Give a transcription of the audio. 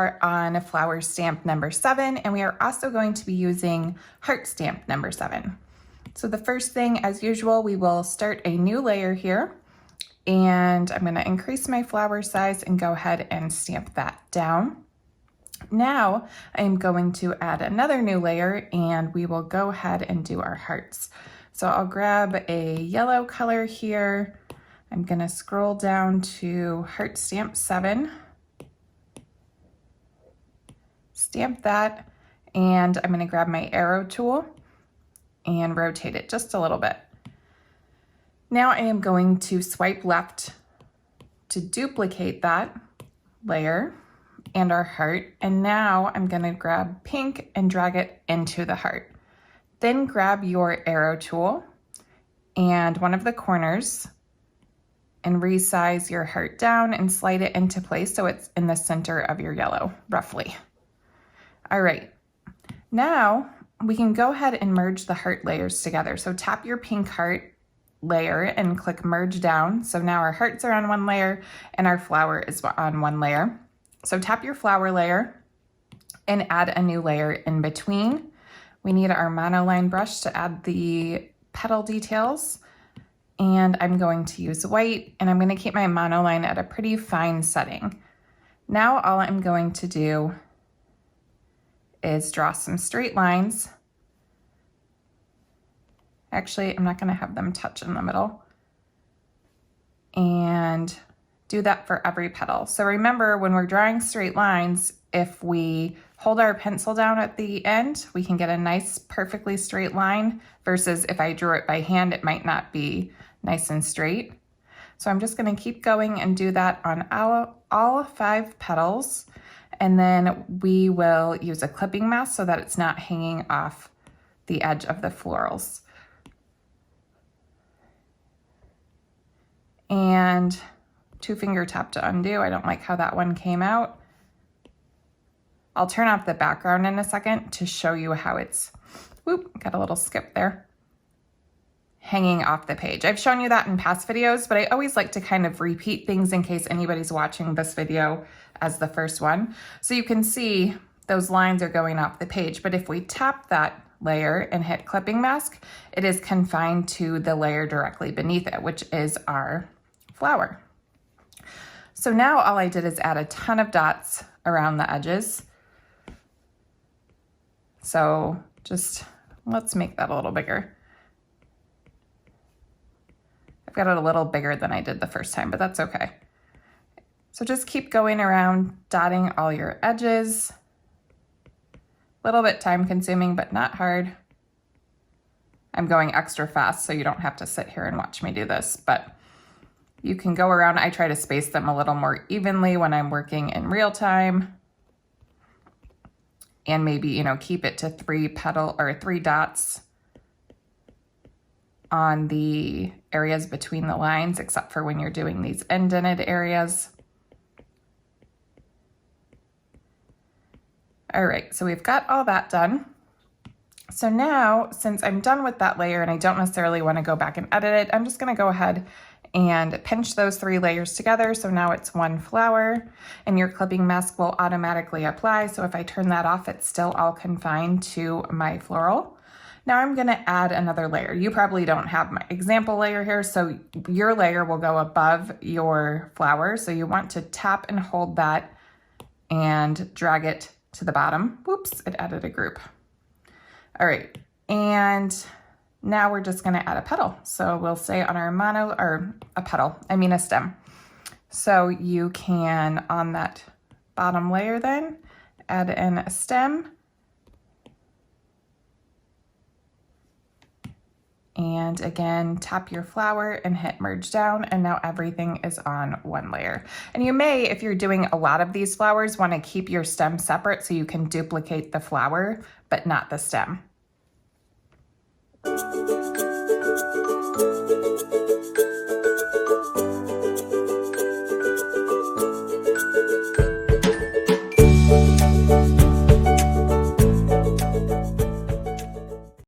are on flower stamp number 7, and we are also going to be using heart stamp number 7. So the first thing, as usual, we will start a new layer here, and I'm going to increase my flower size and go ahead and stamp that down. Now I'm going to add another new layer, and we will go ahead and do our hearts. So I'll grab a yellow color here. I'm going to scroll down to heart stamp 7, stamp that, and I'm going to grab my arrow tool and rotate it just a little bit. Now I am going to swipe left to duplicate that layer and our heart, and now I'm going to grab pink and drag it into the heart. Then grab your arrow tool and one of the corners and resize your heart down and slide it into place so it's in the center of your yellow, roughly. All right, now we can go ahead and merge the heart layers together. So tap your pink heart layer and click merge down. So now our hearts are on one layer and our flower is on one layer. So tap your flower layer and add a new layer in between. We need our monoline brush to add the petal details. And I'm going to use white, and I'm going to keep my monoline at a pretty fine setting. Now all I'm going to do is draw some straight lines. Actually, I'm not going to have them touch in the middle. And do that for every petal. So remember, when we're drawing straight lines, if we hold our pencil down at the end, we can get a nice, perfectly straight line, versus if I drew it by hand, it might not be nice and straight. So I'm just going to keep going and do that on all 5 petals, and then we will use a clipping mask so that it's not hanging off the edge of the florals. And 2-finger tap to undo. I don't like how that one came out. I'll turn off the background in a second to show you how it's, whoop, got a little skip there, hanging off the page. I've shown you that in past videos, but I always like to kind of repeat things in case anybody's watching this video as the first one. So you can see those lines are going off the page, but if we tap that layer and hit clipping mask, it is confined to the layer directly beneath it, which is our flower. So now all I did is add a ton of dots around the edges. So just, let's make that a little bigger. I've got it a little bigger than I did the first time, but that's okay. So just keep going around, dotting all your edges. A little bit time consuming, but not hard. I'm going extra fast, so you don't have to sit here and watch me do this, but you can go around. I try to space them a little more evenly when I'm working in real time. And maybe, you know, keep it to 3 dots on the areas between the lines, except for when you're doing these indented areas. All right, so we've got all that done. So now, since I'm done with that layer and I don't necessarily want to go back and edit it, I'm just going to go ahead and pinch those 3 layers together. So now it's one flower, and your clipping mask will automatically apply. So if I turn that off, it's still all confined to my floral. Now I'm going to add another layer. You probably don't have my example layer here, so your layer will go above your flower. So you want to tap and hold that and drag it to the bottom. Whoops, it added a group. All right, and now we're just going to add a petal. So we'll say on our a stem. So you can, on that bottom layer then, add in a stem. And again, tap your flower and hit merge down, and now everything is on one layer. And you may, if you're doing a lot of these flowers, want to keep your stem separate so you can duplicate the flower, but not the stem.